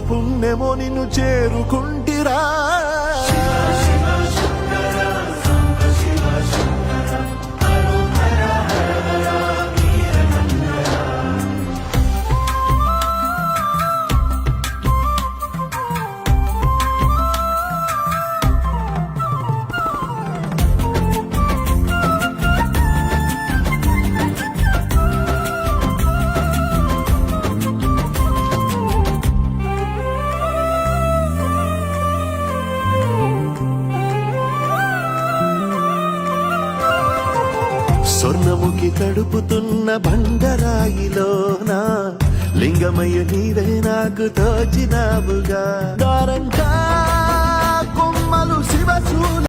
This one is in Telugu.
పుణ్యమో నిన్ను చేరుకుంటిరా. స్వర్ణముఖి తడుపుతున్న బండరాయిలోన లింగమయ్య నీవే నాకు తోచినావుగా. దారంకా కొమ్మలు శివశూల